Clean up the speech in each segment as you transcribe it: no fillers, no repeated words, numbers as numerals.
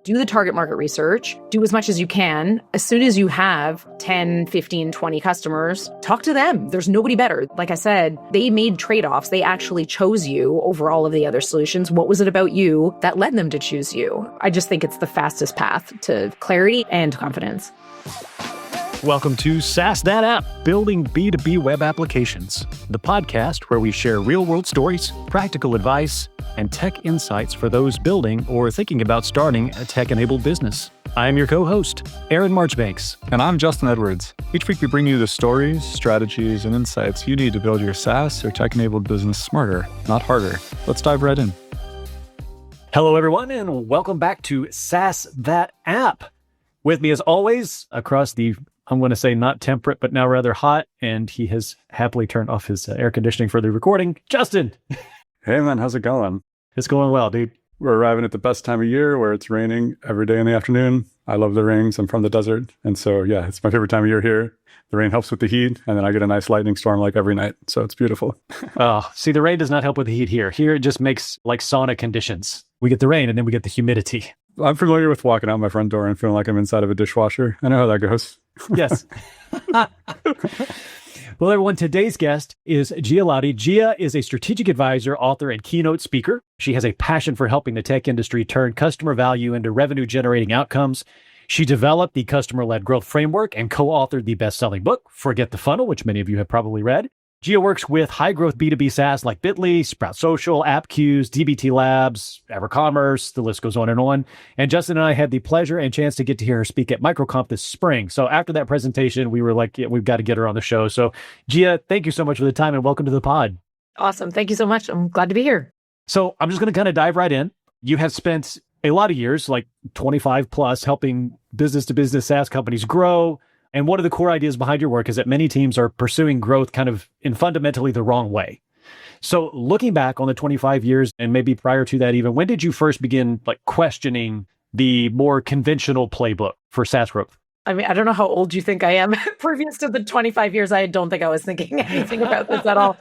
do the target market research, do as much as you can. As soon as you have 10, 15, 20 customers, talk to them. There's nobody better. Like I said, they made trade-offs. They actually chose you over all of the other solutions. What was it about you that led them to choose you? I just think it's the fastest path to clarity and confidence. Welcome to SaaS That App, Building B2B Web Applications, the podcast where we share real-world stories, practical advice, and tech insights for those building or thinking about starting a tech-enabled business. I am your co-host, Aaron Marchbanks. And I'm Justin Edwards. Each week we bring you the stories, strategies, and insights you need to build your SaaS or tech-enabled business smarter, not harder. Let's dive right in. Hello, everyone, and welcome back to SaaS That App. With me, as always, across the I'm going to say not temperate, but now rather hot, and he has happily turned off his air conditioning for the recording. Justin! Hey man, how's it going? It's going well, dude. We're arriving at the best time of year where it's raining every day in the afternoon. I love the rains. I'm from the desert. And so, yeah, it's my favorite time of year here. The rain helps with the heat, and then I get a nice lightning storm like every night. So it's beautiful. Oh, see, the rain does not help with the heat here. Here, it just makes like sauna conditions. We get the rain, and then we get the humidity. I'm familiar with walking out my front door and feeling like I'm inside of a dishwasher. I know how that goes. Yes. Well, everyone, today's guest is Gia Laudi. Gia is a strategic advisor, author, and keynote speaker. She has a passion for helping the tech industry turn customer value into revenue-generating outcomes. She developed the customer-led growth framework and co-authored the best-selling book, Forget the Funnel, which many of you have probably read. Gia works with high-growth B2B SaaS like Bitly, Sprout Social, AppQs, DBT Labs, EverCommerce, the list goes on. And Justin and I had the pleasure and chance to get to hear her speak at MicroConf this spring. So after that presentation, we were like, yeah, we've got to get her on the show. So Gia, thank you so much for the time and welcome to the pod. Awesome. Thank you so much. I'm glad to be here. So I'm just going to kind of dive right in. You have spent a lot of years, like 25 plus, helping business-to-business SaaS companies grow. And one of the core ideas behind your work is that many teams are pursuing growth kind of in fundamentally the wrong way. So looking back on the 25 years and maybe prior to that even, when did you first begin like questioning the more conventional playbook for SaaS growth? I mean, I don't know how old you think I am. Previous to the 25 years, I don't think I was thinking anything about this at all.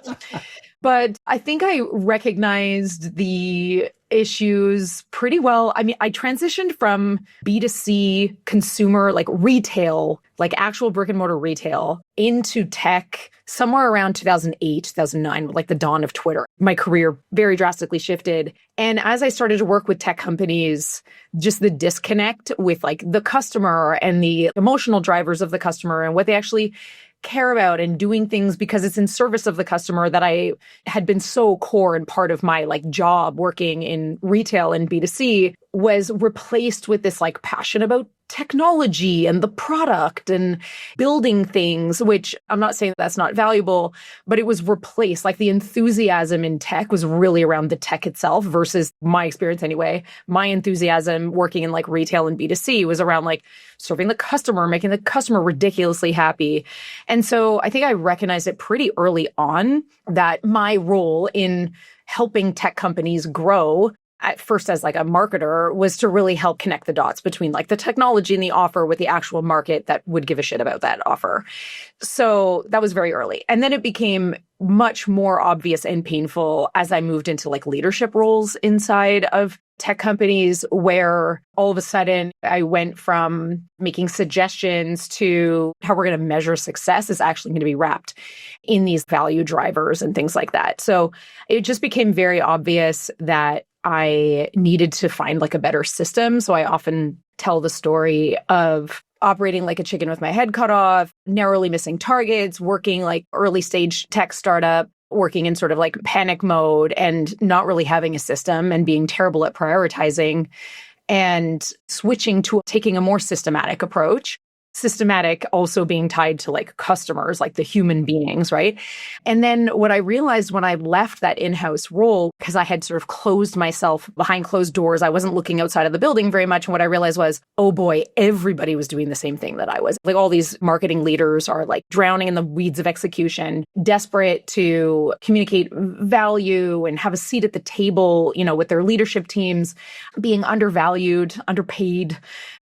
But I think I recognized the issues pretty well. I mean, I transitioned from B2C consumer, like retail, like actual brick and mortar retail into tech somewhere around 2008, 2009, like the dawn of Twitter. My career very drastically shifted. And as I started to work with tech companies, just the disconnect with like the customer and the emotional drivers of the customer and what they actually care about and doing things because it's in service of the customer that I had been so core and part of my like job working in retail and B2C was replaced with this like passion about technology and the product and building things, which I'm not saying that's not valuable, but it was replaced. Like the enthusiasm in tech was really around the tech itself versus my experience anyway. My enthusiasm working in like retail and B2C was around like serving the customer, making the customer ridiculously happy. And so I think I recognized it pretty early on that my role in helping tech companies grow at first as like a marketer was to really help connect the dots between like the technology and the offer with the actual market that would give a shit about that offer. So that was very early. And then it became much more obvious and painful as I moved into like leadership roles inside of tech companies where all of a sudden I went from making suggestions to how we're going to measure success is actually going to be wrapped in these value drivers and things like that. So it just became very obvious that I needed to find like a better system. So I often tell the story of operating like a chicken with my head cut off, narrowly missing targets, working like early stage tech startup, working in sort of like panic mode and not really having a system and being terrible at prioritizing and switching to taking a more systematic approach. Systematic also being tied to like customers, like the human beings, right? And then what I realized when I left that in-house role, because I had sort of closed myself behind closed doors, I wasn't looking outside of the building very much. And what I realized was, oh boy, everybody was doing the same thing that I was. Like all these marketing leaders are like drowning in the weeds of execution, desperate to communicate value and have a seat at the table, you know, with their leadership teams, being undervalued, underpaid,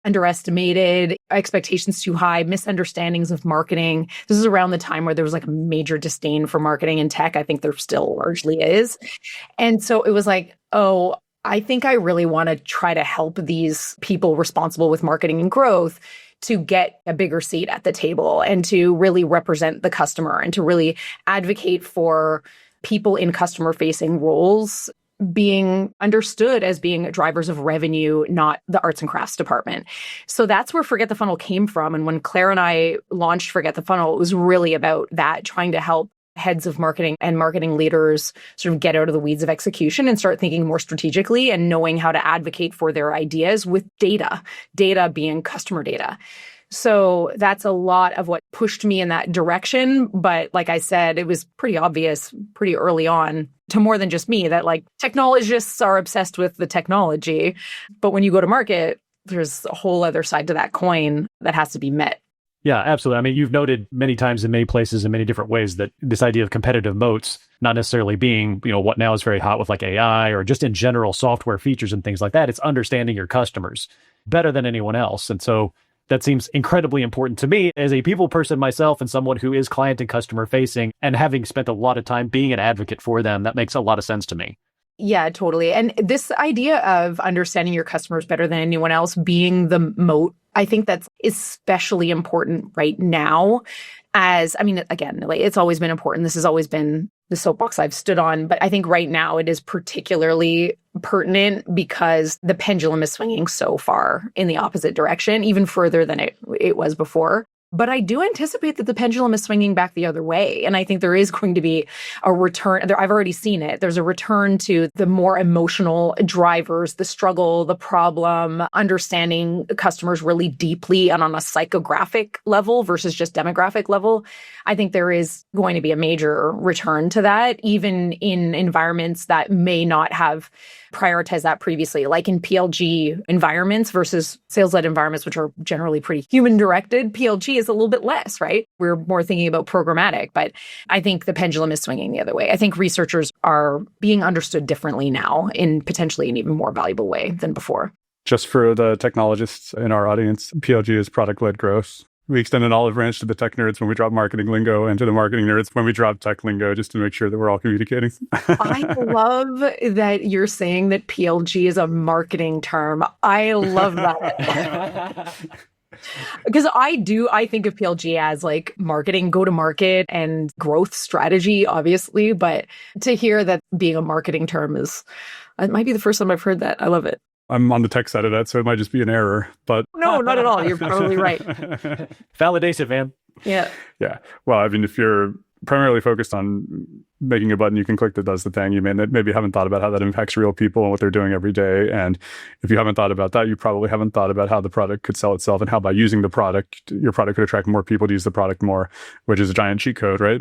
underestimated, expectations too high, misunderstandings of marketing. This is around the time where there was like a major disdain for marketing in tech. I think there still largely is. And so it was like, oh, I think I really want to try to help these people responsible with marketing and growth to get a bigger seat at the table and to really represent the customer and to really advocate for people in customer-facing roles being understood as being drivers of revenue, not the arts and crafts department. So that's where Forget the Funnel came from. And when Claire and I launched Forget the Funnel, it was really about that, trying to help heads of marketing and marketing leaders sort of get out of the weeds of execution and start thinking more strategically and knowing how to advocate for their ideas with data being customer data. So that's a lot of what pushed me in that direction. But like I said, it was pretty obvious pretty early on to more than just me that like technologists are obsessed with the technology. But when you go to market, there's a whole other side to that coin that has to be met. Yeah, absolutely. I mean, you've noted many times in many places in many different ways that this idea of competitive moats, not necessarily being, what now is very hot with like AI or just in general software features and things like that. It's understanding your customers better than anyone else. And so that seems incredibly important to me as a people person myself and someone who is client and customer facing and having spent a lot of time being an advocate for them. That makes a lot of sense to me. Yeah, totally. And this idea of understanding your customers better than anyone else being the moat, I think that's especially important right now. Again, like it's always been important. This has always been the soapbox I've stood on. But I think right now it is particularly pertinent because the pendulum is swinging so far in the opposite direction, even further than it was before. But I do anticipate that the pendulum is swinging back the other way. And I think there is going to be a return. I've already seen it. There's a return to the more emotional drivers, the struggle, the problem, understanding customers really deeply and on a psychographic level versus just demographic level. I think there is going to be a major return to that, even in environments that may not have prioritized that previously, like in PLG environments versus sales-led environments, which are generally pretty human-directed. PLG is a little bit less, right? We're more thinking about programmatic, but I think the pendulum is swinging the other way. I think researchers are being understood differently now in potentially an even more valuable way than before. Just for the technologists in our audience, PLG is product-led growth. We extend an olive branch to the tech nerds when we drop marketing lingo and to the marketing nerds when we drop tech lingo, just to make sure that we're all communicating. I love that you're saying that PLG is a marketing term. I love that. Because I think of PLG as like marketing, go to market and growth strategy, obviously. But to hear that being a marketing term it might be the first time I've heard that. I love it. I'm on the tech side of that, so it might just be an error, but... No, not at all. You're probably right. Validation, man. Yeah. Yeah. Well, I mean, if you're primarily focused on making a button you can click that does the thing, you maybe haven't thought about how that impacts real people and what they're doing every day. And if you haven't thought about that, you probably haven't thought about how the product could sell itself and how by using the product, your product could attract more people to use the product more, which is a giant cheat code, right?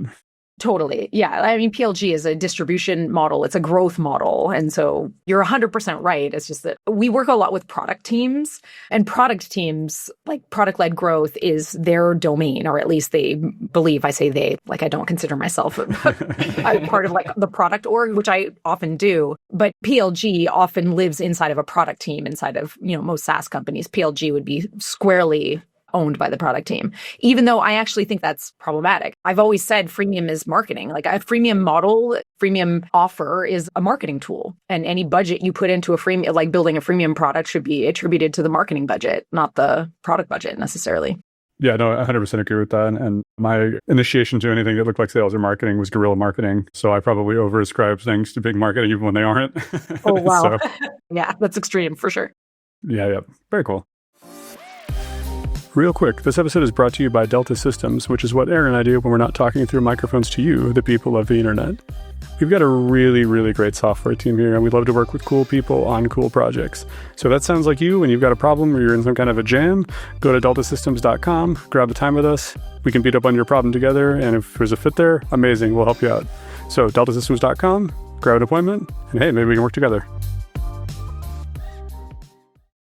Totally. Yeah. I mean, PLG is a distribution model. It's a growth model. And so you're 100% right. It's just that we work a lot with product teams, and product teams, like product-led growth is their domain, or at least they believe. I say they, like I don't consider myself I'm part of like the product org, which I often do. But PLG often lives inside of a product team inside of, most SaaS companies. PLG would be squarely owned by the product team, even though I actually think that's problematic. I've always said freemium is marketing. Like a freemium model, freemium offer is a marketing tool. And any budget you put into a freemium, like building a freemium product, should be attributed to the marketing budget, not the product budget necessarily. Yeah, no, I 100% agree with that. And my initiation to anything that looked like sales or marketing was guerrilla marketing. So I probably overascribe things to big marketing even when they aren't. Oh, wow. Yeah, that's extreme for sure. Yeah. Very cool. Real quick, this episode is brought to you by Delta Systems, which is what Aaron and I do when we're not talking through microphones to you, the people of the internet. We've got a really, really great software team here, and we love to work with cool people on cool projects. So if that sounds like you and you've got a problem or you're in some kind of a jam, go to deltasystems.com, grab a time with us. We can beat up on your problem together, and if there's a fit there, amazing, we'll help you out. So deltasystems.com, grab an appointment, and hey, maybe we can work together.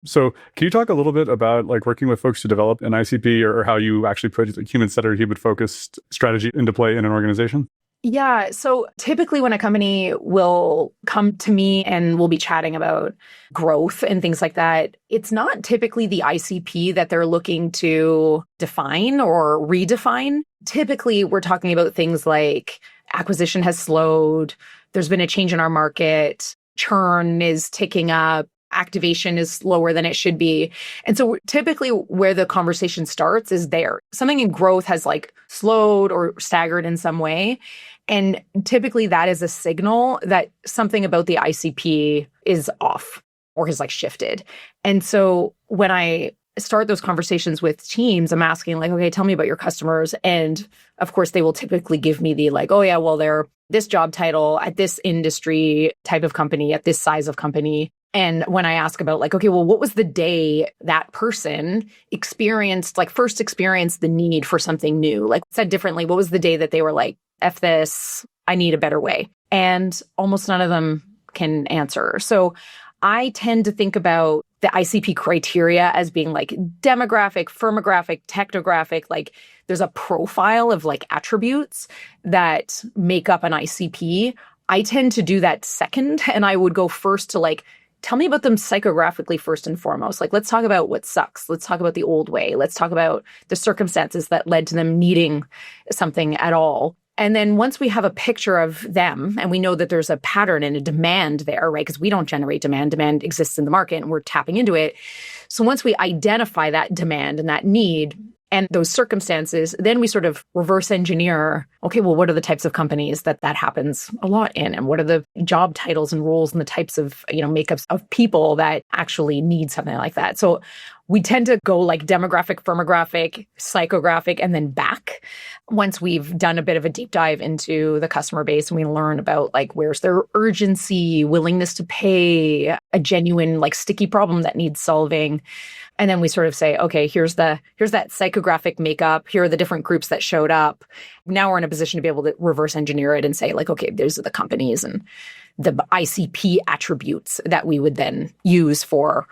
So can you talk a little bit about like working with folks to develop an ICP or how you actually put a human-centered, human-focused strategy into play in an organization? Yeah. So typically when a company will come to me and we'll be chatting about growth and things like that, it's not typically the ICP that they're looking to define or redefine. Typically, we're talking about things like acquisition has slowed, there's been a change in our market, churn is ticking up, activation is lower than it should be. And so typically where the conversation starts is there. Something in growth has like slowed or staggered in some way. And typically that is a signal that something about the ICP is off or has like shifted. And so when I start those conversations with teams, I'm asking like, okay, tell me about your customers. And of course, they will typically give me the like, oh yeah, well, they're this job title at this industry type of company, at this size of company. And when I ask about like, okay, well, what was the day that person first experienced the need for something new? Like said differently, what was the day that they were like, F this, I need a better way? And almost none of them can answer. So I tend to think about the ICP criteria as being like demographic, firmographic, technographic, like there's a profile of like attributes that make up an ICP. I tend to do that second, and I would go first to like, tell me about them psychographically first and foremost. Like, let's talk about what sucks. Let's talk about the old way. Let's talk about the circumstances that led to them needing something at all. And then once we have a picture of them and we know that there's a pattern and a demand there, right? Because we don't generate demand. Demand exists in the market and we're tapping into it. So once we identify that demand and that need and those circumstances, then we sort of reverse engineer, okay, well, what are the types of companies that happens a lot in? And what are the job titles and roles and the types of, makeups of people that actually need something like that? So we tend to go like demographic, firmographic, psychographic, and then back once we've done a bit of a deep dive into the customer base and we learn about like where's their urgency, willingness to pay, a genuine like sticky problem that needs solving. And then we sort of say, okay, here's that psychographic makeup. Here are the different groups that showed up. Now we're in a position to be able to reverse engineer it and say like, okay, those are the companies and the ICP attributes that we would then use for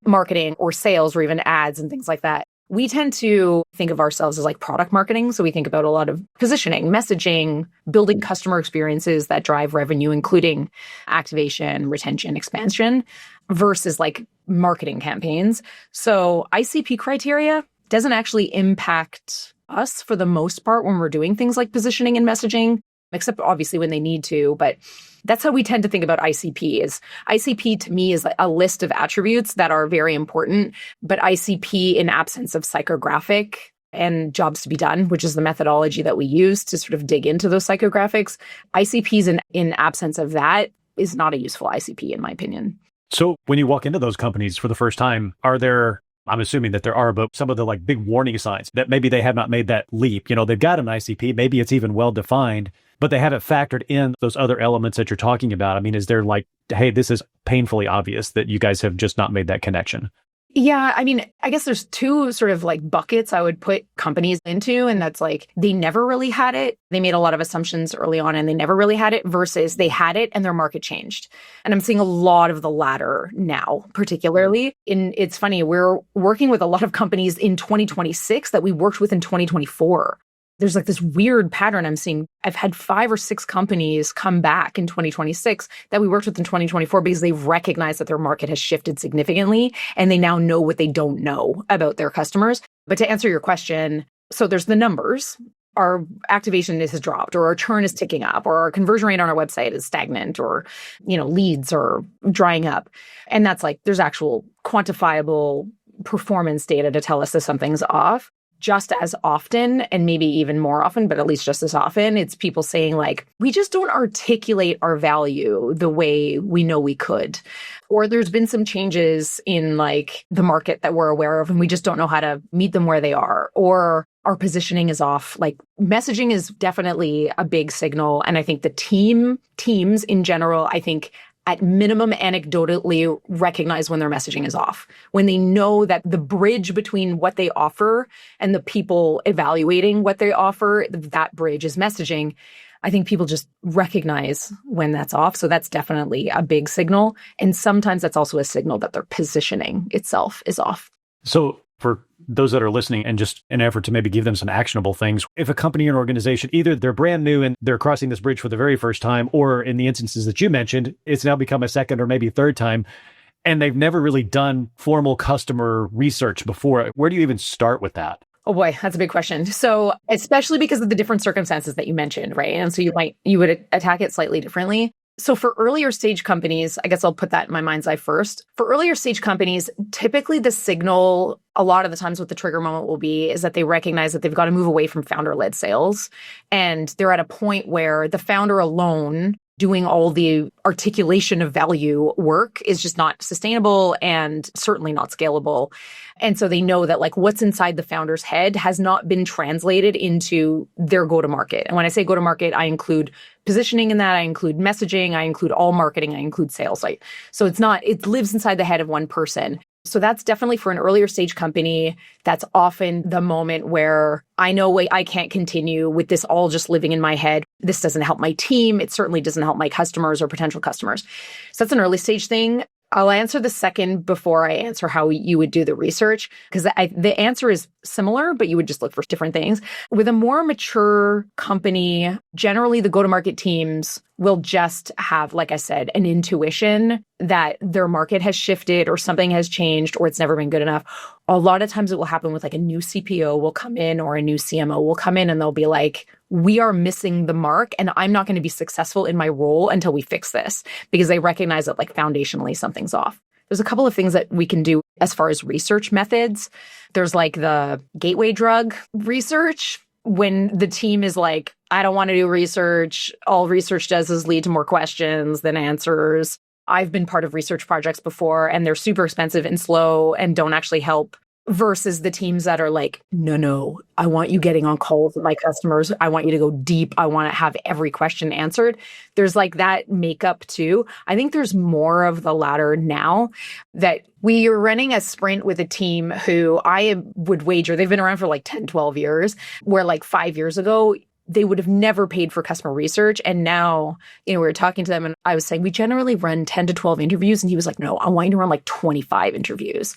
marketing or sales or even ads and things like that. We tend to think of ourselves as like product marketing. So we think about a lot of positioning, messaging, building customer experiences that drive revenue, including activation, retention, expansion, versus like marketing campaigns. So ICP criteria doesn't actually impact us for the most part when we're doing things like positioning and messaging, except obviously when they need to. But that's how we tend to think about ICP. Is ICP to me is a list of attributes that are very important, but ICP in absence of psychographic and jobs to be done, which is the methodology that we use to sort of dig into those psychographics, ICPs in absence of that is not a useful ICP in my opinion. So when you walk into those companies for the first time, I'm assuming that there are, but some of the like big warning signs that maybe they have not made that leap. They've got an ICP, maybe it's even well defined, but they haven't factored in those other elements that you're talking about. I mean, is there like, hey, this is painfully obvious that you guys have just not made that connection? Yeah, I mean, I guess there's two sort of like buckets I would put companies into, and that's like they never really had it. They made a lot of assumptions early on and they never really had it versus they had it and their market changed. And I'm seeing a lot of the latter now, particularly. And it's funny, we're working with a lot of companies in 2026 that we worked with in 2024. There's like this weird pattern I'm seeing. I've had 5 or 6 companies come back in 2026 that we worked with in 2024 because they've recognized that their market has shifted significantly and they now know what they don't know about their customers. But to answer your question, so there's the numbers. Our activation has dropped, or our churn is ticking up, or our conversion rate on our website is stagnant, or, leads are drying up. And that's like, there's actual quantifiable performance data to tell us that something's off. Just as often, and maybe even more often, but at least just as often, it's people saying like, we just don't articulate our value the way we know we could. Or there's been some changes in like the market that we're aware of, and we just don't know how to meet them where they are. Or our positioning is off. Like messaging is definitely a big signal. And I think the teams in general, I think at minimum, anecdotally recognize when their messaging is off. When they know that the bridge between what they offer and the people evaluating what they offer, that bridge is messaging. I think people just recognize when that's off. So that's definitely a big signal. And sometimes that's also a signal that their positioning itself is off. So for those that are listening, and just an effort to maybe give them some actionable things, if a company or an organization, either they're brand new and they're crossing this bridge for the very first time, or in the instances that you mentioned, it's now become a second or maybe third time, and they've never really done formal customer research before, where do you even start with that? Oh boy, that's a big question. So especially because of the different circumstances that you mentioned, right? And so you would attack it slightly differently. So for earlier stage companies, I guess I'll put that in my mind's eye first. For earlier stage companies, typically the signal, a lot of the times what the trigger moment will be is that they recognize that they've got to move away from founder-led sales. And they're at a point where the founder alone doing all the articulation of value work is just not sustainable and certainly not scalable. And so they know that like what's inside the founder's head has not been translated into their go-to-market. And when I say go-to-market, I include positioning in that, I include messaging, I include all marketing, I include sales. So it lives inside the head of one person. So that's definitely for an earlier stage company. That's often the moment where I know, wait, I can't continue with this all just living in my head. This doesn't help my team. It certainly doesn't help my customers or potential customers. So that's an early stage thing. I'll answer the second before I answer how you would do the research, because the answer is similar, but you would just look for different things. With a more mature company, generally the go-to-market teams will just have, like I said, an intuition that their market has shifted or something has changed or it's never been good enough. A lot of times it will happen with like a new CPO will come in or a new CMO will come in and they'll be like, we are missing the mark and I'm not going to be successful in my role until we fix this, because they recognize that like foundationally something's off. There's a couple of things that we can do as far as research methods. There's like the gateway drug research. When the team is like, I don't want to do research, all research does is lead to more questions than answers. I've been part of research projects before and they're super expensive and slow and don't actually help, versus the teams that are like, no, I want you getting on calls with my customers. I want you to go deep. I want to have every question answered. There's like that makeup too. I think there's more of the latter now, that we are running a sprint with a team who I would wager they've been around for like 10, 12 years, where like 5 years ago, they would have never paid for customer research. And now, we were talking to them and I was saying, we generally run 10 to 12 interviews. And he was like, no, I want you to run like 25 interviews.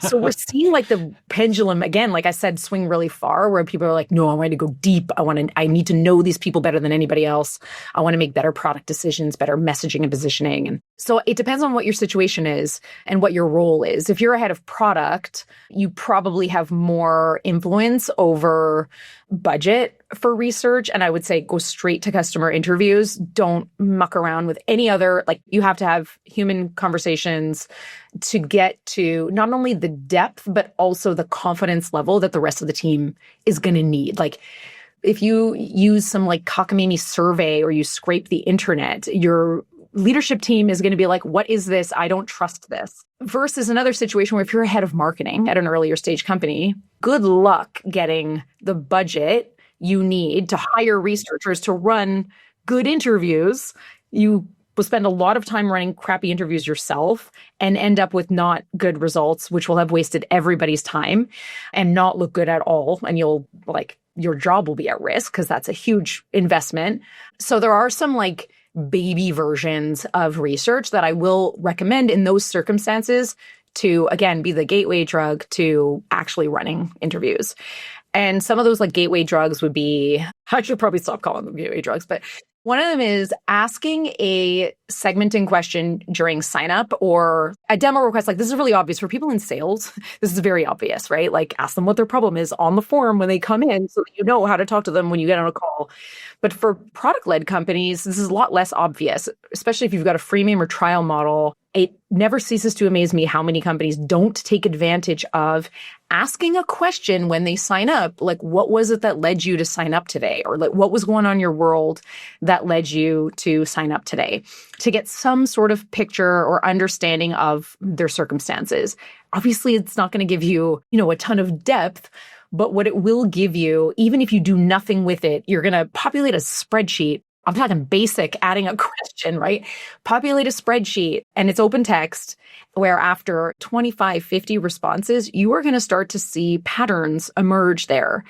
So we're seeing like the pendulum, again, like I said, swing really far, where people are like, no, I want to go deep. I need to know these people better than anybody else. I want to make better product decisions, better messaging and positioning. And so it depends on what your situation is and what your role is. If you're a head of product, you probably have more influence over budget for research. And I would say go straight to customer interviews. Don't muck around with any other, like you have to have human conversations to get to not only the depth, but also the confidence level that the rest of the team is going to need. Like if you use some like cockamamie survey or you scrape the internet, your leadership team is going to be like, what is this? I don't trust this. Versus another situation where if you're a head of marketing at an earlier stage company, good luck getting the budget you need to hire researchers to run good interviews. You will spend a lot of time running crappy interviews yourself and end up with not good results, which will have wasted everybody's time and not look good at all. And your job will be at risk because that's a huge investment. So there are some like baby versions of research that I will recommend in those circumstances to, again, be the gateway drug to actually running interviews. And some of those like gateway drugs would be, I should probably stop calling them gateway drugs, but one of them is asking a segmenting question during sign up or a demo request. Like this is really obvious for people in sales. This is very obvious, right? Like ask them what their problem is on the form when they come in so that you know how to talk to them when you get on a call. But for product-led companies, this is a lot less obvious, especially if you've got a freemium or trial model. It never ceases to amaze me how many companies don't take advantage of asking a question when they sign up, like, what was it that led you to sign up today? Or like, what was going on in your world that led you to sign up today? To get some sort of picture or understanding of their circumstances. Obviously, it's not going to give you, a ton of depth, but what it will give you, even if you do nothing with it, you're going to populate a spreadsheet. I'm talking basic, adding a question, right? Populate a spreadsheet and it's open text where after 25, 50 responses, you are going to start to see patterns emerge there.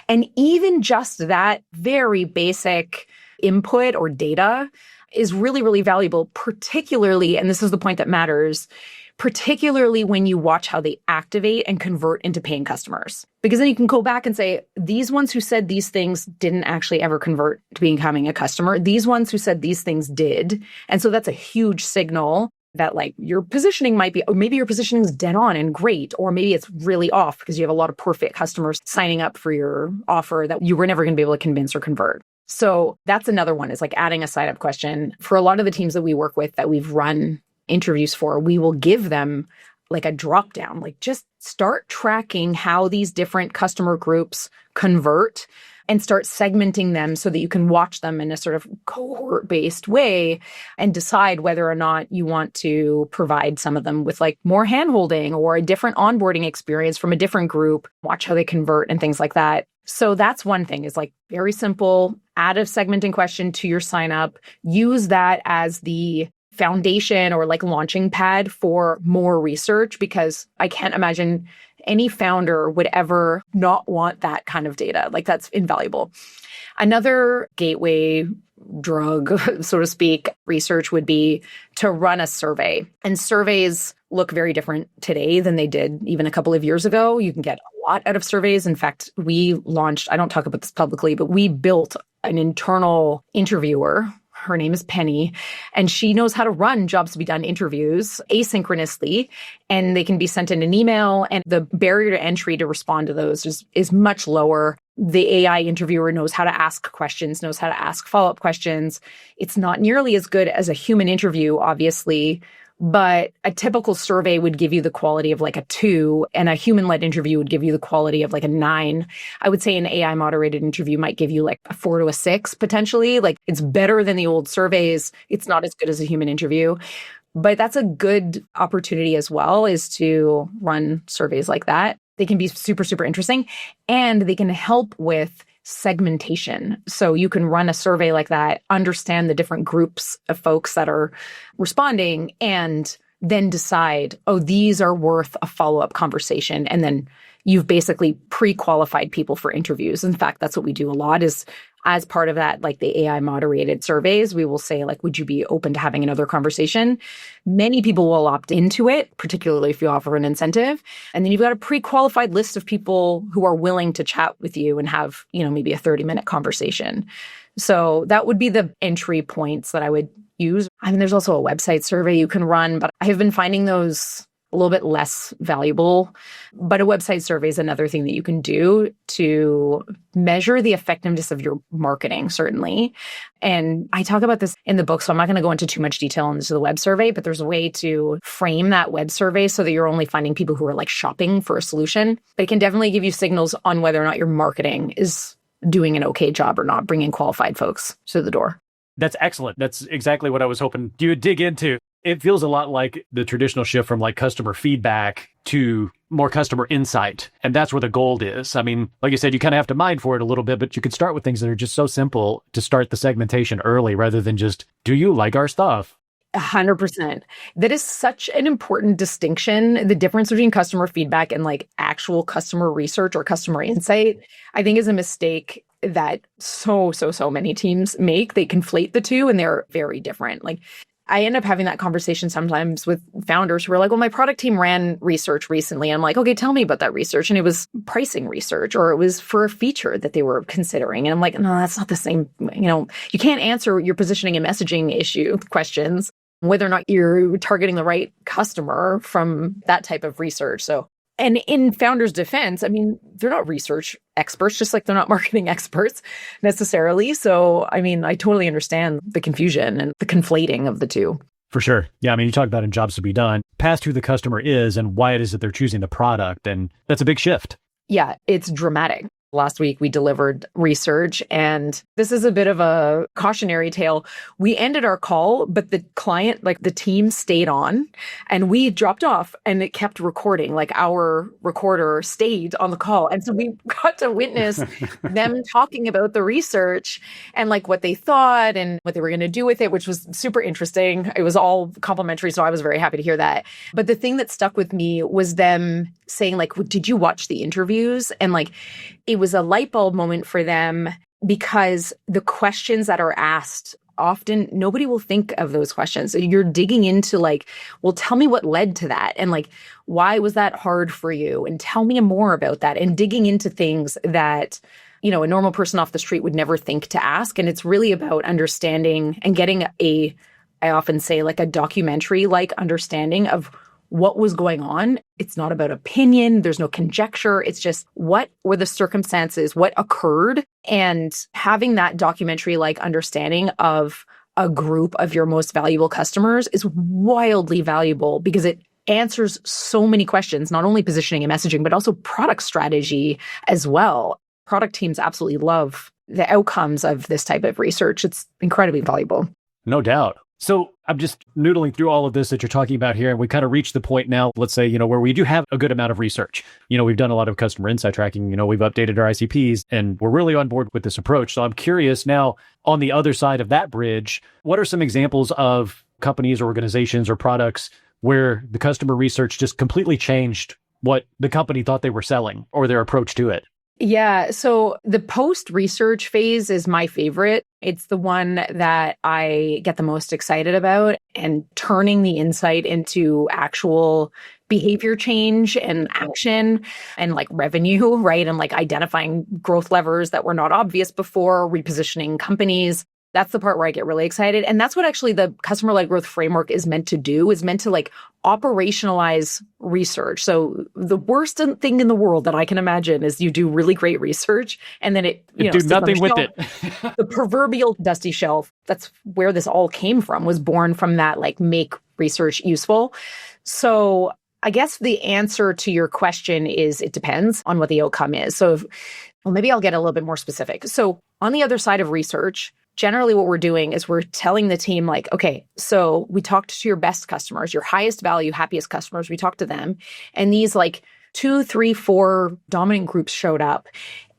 And even just that very basic input or data is really, really valuable, particularly, and this is the point that matters, particularly when you watch how they activate and convert into paying customers. Because then you can go back and say, these ones who said these things didn't actually ever convert to becoming a customer. These ones who said these things did. And so that's a huge signal that like your positioning might be, or maybe your positioning is dead on and great, or maybe it's really off because you have a lot of poor fit customers signing up for your offer that you were never going to be able to convince or convert. So that's another one, is like adding a sign-up question. For a lot of the teams that we work with that we've run interviews for, we will give them like a drop down, like just start tracking how these different customer groups convert and start segmenting them so that you can watch them in a sort of cohort-based way and decide whether or not you want to provide some of them with like more handholding or a different onboarding experience from a different group, watch how they convert and things like that. So that's one thing, is like very simple, add a segmenting question to your sign up, use that as the foundation or like launching pad for more research, because I can't imagine any founder would ever not want that kind of data. Like that's invaluable. Another gateway drug, so to speak, research would be to run a survey. And surveys look very different today than they did even a couple of years ago. You can get a lot out of surveys. In fact, we launched, I don't talk about this publicly, but we built an internal interviewer. Her name is Penny, and she knows how to run jobs to be done interviews asynchronously, and they can be sent in an email, and the barrier to entry to respond to those is much lower. The AI interviewer knows how to ask questions, knows how to ask follow-up questions. It's not nearly as good as a human interview, obviously, but a typical survey would give you the quality of like a 2, and a human-led interview would give you the quality of like a 9. I would say an AI-moderated interview might give you like a 4 to a 6, potentially. Like it's better than the old surveys. It's not as good as a human interview. But that's a good opportunity as well, is to run surveys like that. They can be super, super interesting, and they can help with segmentation. So you can run a survey like that, understand the different groups of folks that are responding, and then decide, oh, these are worth a follow-up conversation. And then you've basically pre-qualified people for interviews. In fact, that's what we do a lot, is as part of that, like the AI moderated surveys, we will say, like, would you be open to having another conversation? Many people will opt into it, particularly if you offer an incentive. And then you've got a pre-qualified list of people who are willing to chat with you and have, maybe a 30-minute conversation. So that would be the entry points that I would use. I mean, there's also a website survey you can run, but I have been finding those a little bit less valuable. But a website survey is another thing that you can do to measure the effectiveness of your marketing, certainly. And I talk about this in the book, so I'm not going to go into too much detail into the web survey, but there's a way to frame that web survey so that you're only finding people who are like shopping for a solution. But it can definitely give you signals on whether or not your marketing is doing an okay job or not, bringing qualified folks to the door. That's excellent. That's exactly what I was hoping you would dig into. It feels a lot like the traditional shift from like customer feedback to more customer insight. And that's where the gold is. I mean, like you said, you kind of have to mine for it a little bit, but you can start with things that are just so simple to start the segmentation early rather than just, do you like our stuff? 100%. That is such an important distinction. The difference between customer feedback and like actual customer research or customer insight, I think, is a mistake that so many teams make. They conflate the two, and they're very different. Like, I end up having that conversation sometimes with founders who are like, well, my product team ran research recently. I'm like, okay, tell me about that research. And it was pricing research, or it was for a feature that they were considering. And I'm like, no, that's not the same. You can't answer your positioning and messaging issue questions, whether or not you're targeting the right customer from that type of research. So, and in founders' defense, I mean, they're not research experts, just like they're not marketing experts necessarily. So, I mean, I totally understand the confusion and the conflating of the two. For sure. Yeah. I mean, you talk about in jobs to be done, past who the customer is and why it is that they're choosing the product. And that's a big shift. Yeah, it's dramatic. Last week, we delivered research, and this is a bit of a cautionary tale. We ended our call, but the client, like the team, stayed on, and we dropped off, and it kept recording. Like our recorder stayed on the call. And so we got to witness them talking about the research and like what they thought and what they were going to do with it, which was super interesting. It was all complimentary, so I was very happy to hear that. But the thing that stuck with me was them saying, like, did you watch the interviews? And like, it was a light bulb moment for them, because the questions that are asked, often nobody will think of those questions. So you're digging into like, well, tell me what led to that. And like, why was that hard for you? And tell me more about that. And digging into things that, a normal person off the street would never think to ask. And it's really about understanding and getting I often say, like a documentary-like understanding of what was going on It's not about opinion. There's no conjecture. It's just what were the circumstances, what occurred, and having that documentary-like understanding of a group of your most valuable customers is wildly valuable because it answers so many questions, not only positioning and messaging, but also product strategy as well. Product teams absolutely love the outcomes of this type of research. It's incredibly valuable. No doubt. So I'm just noodling through all of this that you're talking about here, and we kind of reached the point now, let's say, where we do have a good amount of research. We've done a lot of customer insight tracking, we've updated our ICPs, and we're really on board with this approach. So I'm curious now, on the other side of that bridge, what are some examples of companies or organizations or products where the customer research just completely changed what the company thought they were selling or their approach to it? Yeah. So the post-research phase is my favorite. It's the one that I get the most excited about, and turning the insight into actual behavior change and action and like revenue, right? And like identifying growth levers that were not obvious before, repositioning companies. That's the part where I get really excited. And that's what actually the customer-led growth framework is meant to do, is meant to like operationalize research. So the worst thing in the world that I can imagine is you do really great research and then it do nothing with it. The proverbial dusty shelf, that's where this all came from, was born from that like make research useful. So I guess the answer to your question is it depends on what the outcome is. So maybe I'll get a little bit more specific. So on the other side of research, generally what we're doing is we're telling the team like, okay, so we talked to your best customers, your highest value, happiest customers. We talked to them. And these like 2, 3, 4 dominant groups showed up.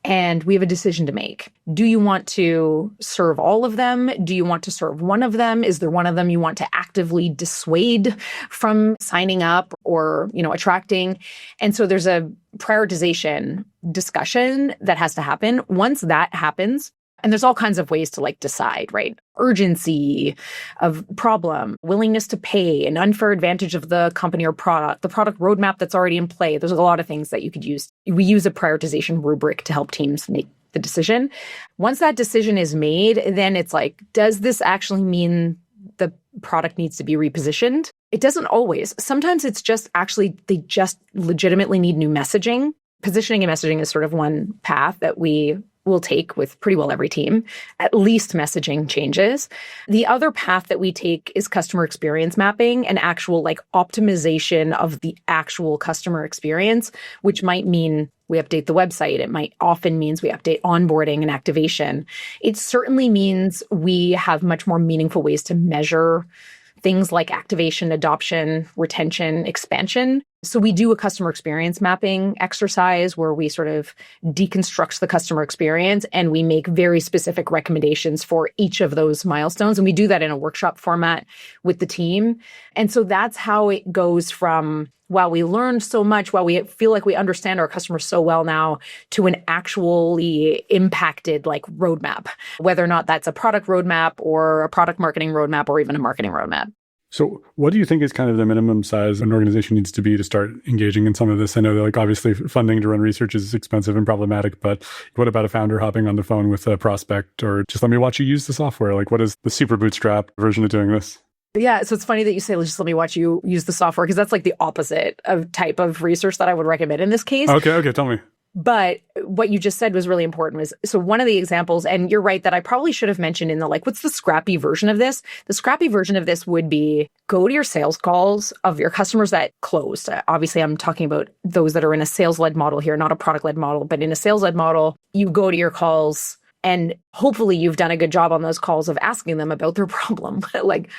And we have a decision to make. Do you want to serve all of them? Do you want to serve one of them? Is there one of them you want to actively dissuade from signing up or, attracting? And so there's a prioritization discussion that has to happen. Once that happens, and there's all kinds of ways to like decide, right? Urgency of problem, willingness to pay, an unfair advantage of the company or product, the product roadmap that's already in play. There's a lot of things that you could use. We use a prioritization rubric to help teams make the decision. Once that decision is made, then it's like, does this actually mean the product needs to be repositioned? It doesn't always. Sometimes it's just actually, they just legitimately need new messaging. Positioning and messaging is sort of one path that we will take with pretty well every team, at least messaging changes. The other path that we take is customer experience mapping and actual like optimization of the actual customer experience, which might mean we update the website. It might often means we update onboarding and activation. It certainly means we have much more meaningful ways to measure things like activation, adoption, retention, expansion. So we do a customer experience mapping exercise where we sort of deconstruct the customer experience and we make very specific recommendations for each of those milestones. And we do that in a workshop format with the team. And so that's how it goes from, wow, we learned so much, wow, we feel like we understand our customers so well now, to an actually impacted like roadmap, whether or not that's a product roadmap or a product marketing roadmap or even a marketing roadmap. So what do you think is kind of the minimum size an organization needs to be to start engaging in some of this? I know that like obviously funding to run research is expensive and problematic, but what about a founder hopping on the phone with a prospect or just let me watch you use the software? Like what is the super bootstrap version of doing this? Yeah, so it's funny that you say, just let me watch you use the software, because that's like the opposite of type of research that I would recommend in this case. Okay, tell me. But what you just said was really important. So one of the examples, and you're right that I probably should have mentioned in the like, what's the scrappy version of this? The scrappy version of this would be go to your sales calls of your customers that closed. Obviously, I'm talking about those that are in a sales-led model here, not a product-led model, but in a sales-led model, you go to your calls and hopefully you've done a good job on those calls of asking them about their problem. Like,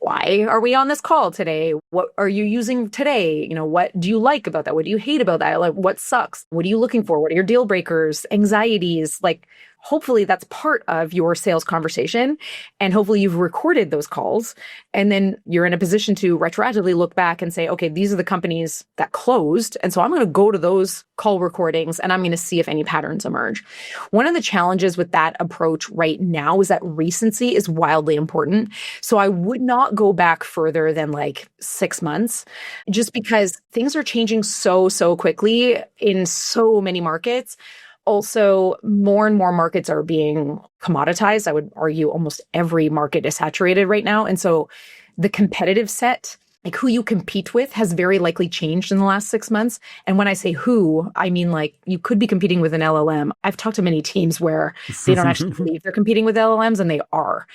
why are we on this call today? What are you using today? What do you like about that? What do you hate about that? Like, what sucks? What are you looking for? What are your deal breakers, anxieties? Like, hopefully that's part of your sales conversation. And hopefully you've recorded those calls. And then you're in a position to retroactively look back and say, okay, these are the companies that closed. And so I'm going to go to those call recordings and I'm going to see if any patterns emerge. One of the challenges with that approach right now is that recency is wildly important. So I would not go back further than like 6 months, just because things are changing so quickly in so many markets. Also, more and more markets are being commoditized. I would argue almost every market is saturated right now. And so the competitive set like who you compete with has very likely changed in the last 6 months. And when I say who, I mean like you could be competing with an LLM. I've talked to many teams where they don't actually believe they're competing with LLMs, and they are.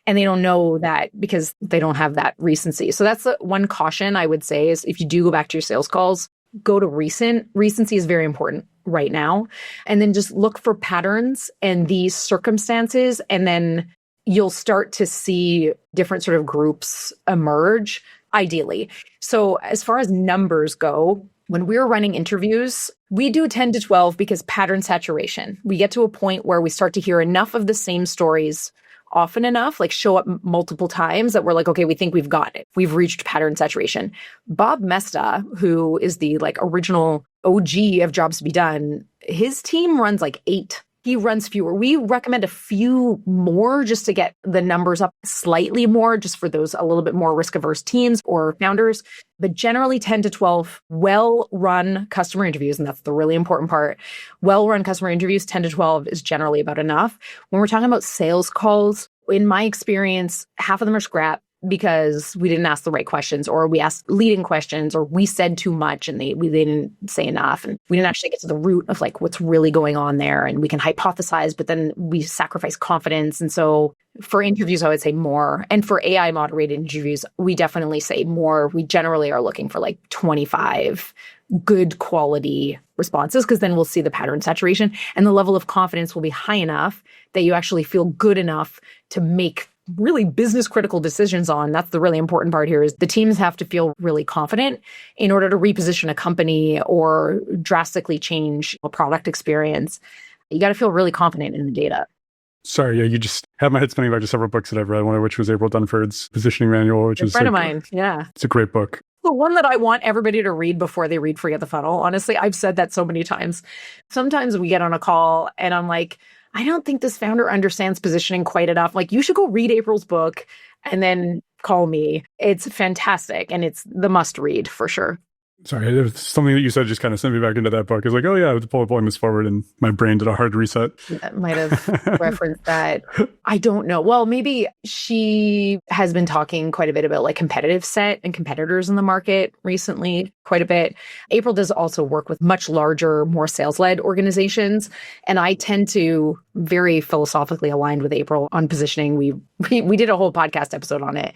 And they don't know that because they don't have that recency. So that's the one caution I would say is if you do go back to your sales calls, go to recent. Recency is very important right now. And then just look for patterns and these circumstances. And then you'll start to see different sort of groups emerge, ideally. So as far as numbers go, when we're running interviews, we do 10 to 12 because pattern saturation. We get to a point where we start to hear enough of the same stories often enough, like show up multiple times that we're like, okay, we think we've got it. We've reached pattern saturation. Bob Mesta, who is the like original OG of Jobs to Be Done, his team runs like 8. He runs fewer. We recommend a few more just to get the numbers up slightly more, just for those a little bit more risk-averse teams or founders. But generally 10 to 12 well-run customer interviews, and that's the really important part. Well-run customer interviews, 10 to 12 is generally about enough. When we're talking about sales calls, in my experience, half of them are scrap because we didn't ask the right questions, or we asked leading questions, or we said too much and they didn't say enough. And we didn't actually get to the root of like what's really going on there. And we can hypothesize, but then we sacrifice confidence. And so for interviews, I would say more. And for AI moderated interviews, we definitely say more. We generally are looking for like 25 good quality responses, because then we'll see the pattern saturation and the level of confidence will be high enough that you actually feel good enough to make really business critical decisions on. That's the really important part here, is the teams have to feel really confident in order to reposition a company or drastically change a product experience. You got to feel really confident in the data. Sorry, yeah, you just have my head spinning back to several books that I've read, one of which was April Dunford's Positioning Manual, which is a friend of mine. Yeah. It's a great book. The one that I want everybody to read before they read Forget the Funnel. Honestly, I've said that so many times. Sometimes we get on a call and I'm like, I don't think this founder understands positioning quite enough. Like, you should go read April's book and then call me. It's fantastic. And it's the must read for sure. Sorry, there was something that you said just kind of sent me back into that book. It's like, oh yeah, I was pulling this forward and my brain did a hard reset. That might have referenced that. I don't know. Well, maybe she has been talking quite a bit about like competitive set and competitors in the market recently, quite a bit. April does also work with much larger, more sales-led organizations. And I tend to very philosophically aligned with April on positioning. We did a whole podcast episode on it.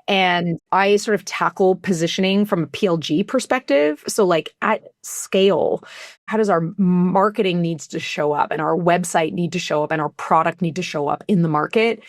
And I sort of tackle positioning from a PLG perspective. So like at scale, how does our marketing needs to show up and our website need to show up and our product need to show up in the market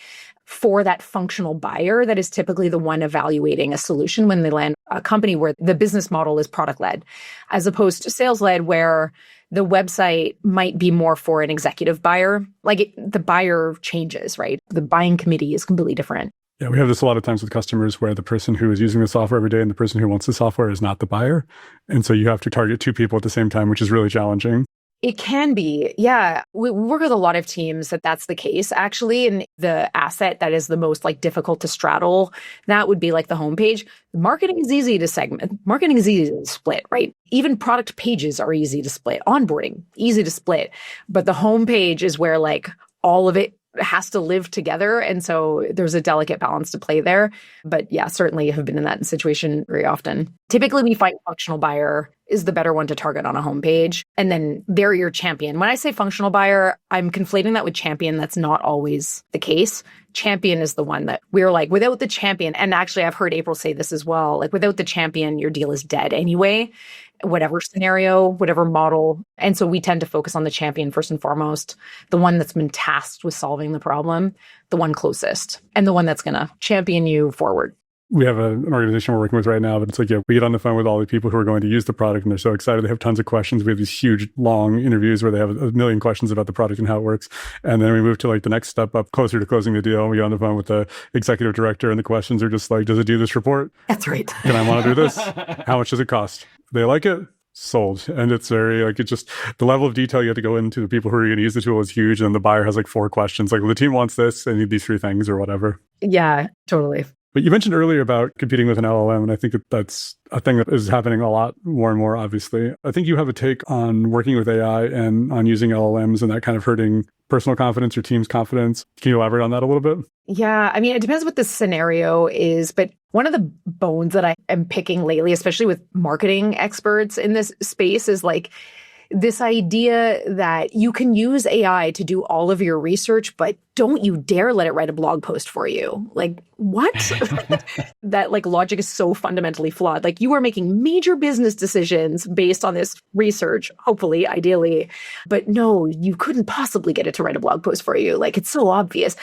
for that functional buyer that is typically the one evaluating a solution when they land a company where the business model is product-led, as opposed to sales-led where the website might be more for an executive buyer. Like the buyer changes, right? The buying committee is completely different. Yeah, we have this a lot of times with customers where the person who is using the software every day and the person who wants the software is not the buyer. And so you have to target two people at the same time, which is really challenging. It can be. Yeah. We work with a lot of teams that's the case, actually. And the asset that is the most like difficult to straddle, that would be like the homepage. Marketing is easy to segment. Marketing is easy to split, right? Even product pages are easy to split. Onboarding, easy to split. But the homepage is where like all of it has to live together. And so there's a delicate balance to play there. But yeah, certainly have been in that situation very often. Typically, we find functional buyer is the better one to target on a homepage. And then they're your champion. When I say functional buyer, I'm conflating that with champion. That's not always the case. Champion is the one that we're like, without the champion, and actually I've heard April say this as well, like without the champion, your deal is dead anyway, whatever scenario, whatever model. And so we tend to focus on the champion first and foremost, the one that's been tasked with solving the problem, the one closest, and the one that's going to champion you forward. We have an organization we're working with right now, but it's like, yeah, we get on the phone with all the people who are going to use the product and they're so excited. They have tons of questions. We have these huge, long interviews where they have a million questions about the product and how it works. And then we move to like the next step up closer to closing the deal. We get on the phone with the executive director and the questions are just like, does it do this report? That's right. Can I monitor this? How much does it cost? They like it? Sold. And it's very like, it's just the level of detail you have to go into the people who are going to use the tool is huge. And the buyer has like 4 questions. Like, well, the team wants this. They need these 3 things or whatever. Yeah, totally. But you mentioned earlier about competing with an LLM, and I think that that's a thing that is happening a lot more and more, obviously. I think you have a take on working with AI and on using LLMs and that kind of hurting personal confidence or team's confidence? Can you elaborate on that a little bit? Yeah, I mean, it depends what the scenario is, but one of the bones that I am picking lately, especially with marketing experts in this space, is like this idea that you can use AI to do all of your research, but don't you dare let it write a blog post for you. Like, what? That like logic is so fundamentally flawed. Like, you are making major business decisions based on this research, hopefully, ideally. But no, you couldn't possibly get it to write a blog post for you. Like, it's so obvious.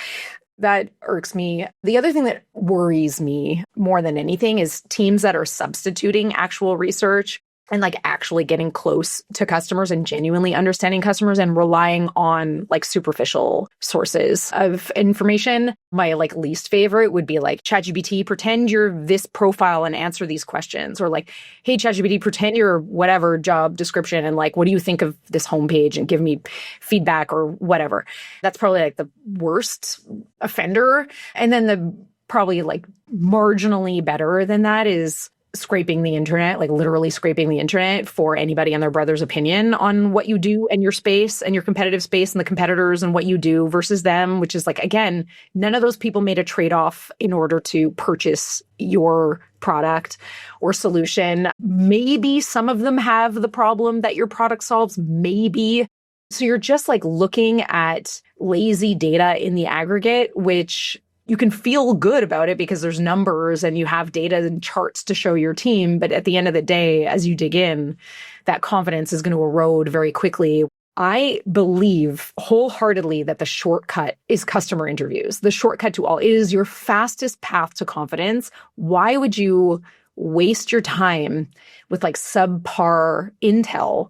That irks me. The other thing that worries me more than anything is teams that are substituting actual research and like actually getting close to customers and genuinely understanding customers and relying on like superficial sources of information. My like least favorite would be like, ChatGPT, pretend you're this profile and answer these questions. Or like, hey, ChatGPT, pretend you're whatever job description and like, what do you think of this homepage and give me feedback or whatever. That's probably like the worst offender. And then the probably like marginally better than that is scraping the internet, like literally scraping the internet for anybody and their brother's opinion on what you do and your space and your competitive space and the competitors and what you do versus them, which is like, again, none of those people made a trade-off in order to purchase your product or solution. Maybe some of them have the problem that your product solves, maybe. So you're just like looking at lazy data in the aggregate, which you can feel good about it because there's numbers and you have data and charts to show your team. But at the end of the day, as you dig in, that confidence is going to erode very quickly. I believe wholeheartedly that the shortcut is customer interviews. The shortcut to all is your fastest path to confidence. Why would you waste your time with like subpar intel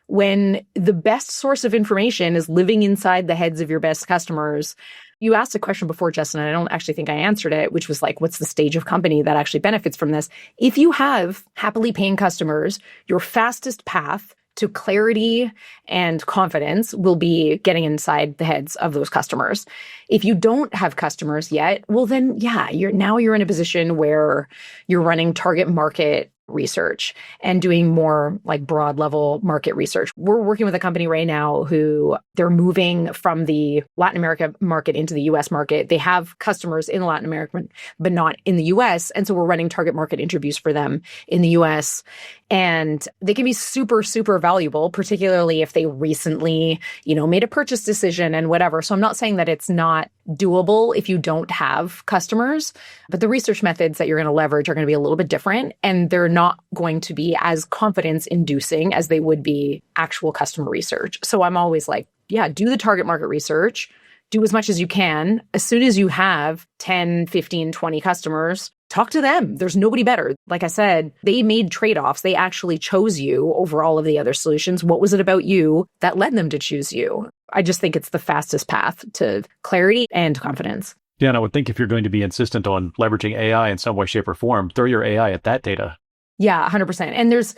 when the best source of information is living inside the heads of your best customers? You asked a question before, Justin, and I don't actually think I answered it, which was like, what's the stage of company that actually benefits from this? If you have happily paying customers, your fastest path to clarity and confidence will be getting inside the heads of those customers. If you don't have customers yet, well then, yeah, you're in a position where you're running target market research and doing more like broad level market research. We're working with a company right now who they're moving from the Latin America market into the US market. They have customers in Latin America, but not in the US. And so we're running target market interviews for them in the US. And they can be super, super valuable, particularly if they recently, made a purchase decision and whatever. So I'm not saying that it's not doable if you don't have customers, but the research methods that you're going to leverage are going to be a little bit different. And they're not going to be as confidence inducing as they would be actual customer research. So I'm always like, yeah, do the target market research, do as much as you can. As soon as you have 10, 15, 20 customers, talk to them. There's nobody better. Like I said, they made trade-offs. They actually chose you over all of the other solutions. What was it about you that led them to choose you? I just think it's the fastest path to clarity and confidence. Yeah, and I would think if you're going to be insistent on leveraging AI in some way, shape, or form, throw your AI at that data. Yeah, 100%. And there's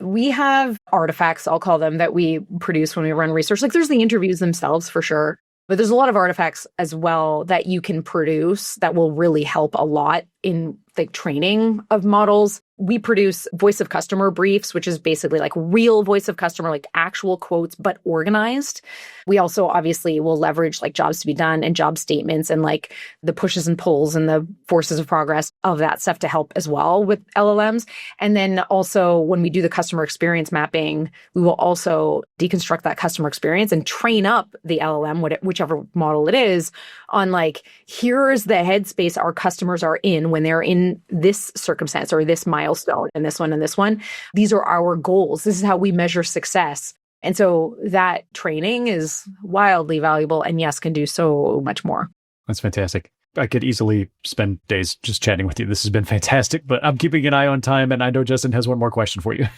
we have artifacts, I'll call them, that we produce when we run research. Like there's the interviews themselves for sure. But there's a lot of artifacts as well that you can produce that will really help a lot in the training of models. We produce voice of customer briefs, which is basically like real voice of customer, like actual quotes, but organized. We also obviously will leverage like jobs to be done and job statements and like the pushes and pulls and the forces of progress of that stuff to help as well with LLMs. And then also when we do the customer experience mapping, we will also deconstruct that customer experience and train up the LLM, whichever model it is, on like, here's the headspace our customers are in when they're in this circumstance or this milestone and this one and this one. These are our goals. This is how we measure success. And so that training is wildly valuable and yes, can do so much more. That's fantastic. I could easily spend days just chatting with you. This has been fantastic, but I'm keeping an eye on time and I know Justin has one more question for you.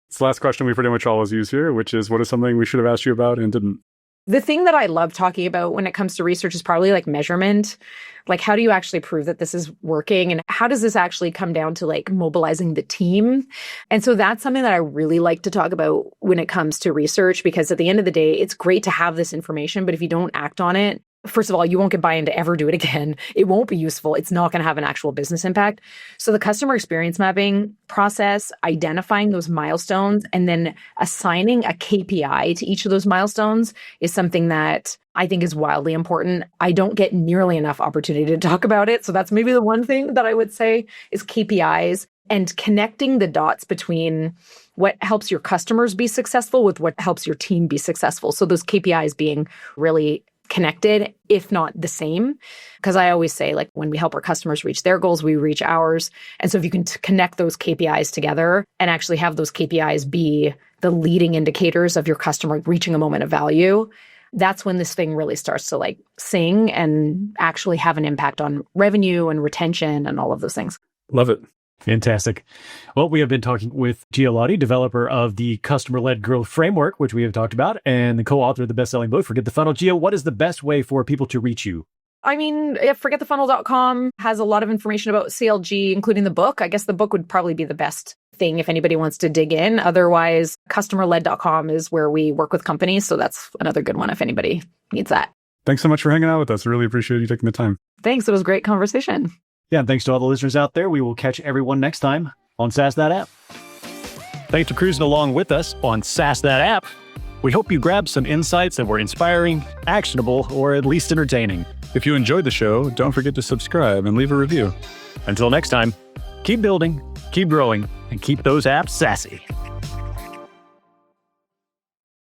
It's the last question we pretty much always use here, which is what is something we should have asked you about and didn't? The thing that I love talking about when it comes to research is probably like measurement. Like, how do you actually prove that this is working? And how does this actually come down to like mobilizing the team? And so that's something that I really like to talk about when it comes to research, because at the end of the day, it's great to have this information, but if you don't act on it, first of all, you won't get buy-in to ever do it again. It won't be useful. It's not going to have an actual business impact. So the customer experience mapping process, identifying those milestones, and then assigning a KPI to each of those milestones is something that I think is wildly important. I don't get nearly enough opportunity to talk about it. So that's maybe the one thing that I would say is KPIs and connecting the dots between what helps your customers be successful with what helps your team be successful. So those KPIs being really connected, if not the same. Because I always say, like, when we help our customers reach their goals, we reach ours. And so if you can connect those KPIs together and actually have those KPIs be the leading indicators of your customer reaching a moment of value, that's when this thing really starts to like sing and actually have an impact on revenue and retention and all of those things. Love it. Fantastic. Well, we have been talking with Gia Laudi, developer of the customer-led growth framework, which we have talked about, and the co-author of the best-selling book, Forget the Funnel. Gia, what is the best way for people to reach you? I mean, forgetthefunnel.com has a lot of information about CLG, including the book. I guess the book would probably be the best thing if anybody wants to dig in. Otherwise, customerled.com is where we work with companies. So that's another good one if anybody needs that. Thanks so much for hanging out with us. Really appreciate you taking the time. Thanks. It was a great conversation. Yeah, and thanks to all the listeners out there. We will catch everyone next time on SaaS That App. Thanks for cruising along with us on SaaS That App. We hope you grabbed some insights that were inspiring, actionable, or at least entertaining. If you enjoyed the show, don't forget to subscribe and leave a review. Until next time, keep building, keep growing, and keep those apps sassy.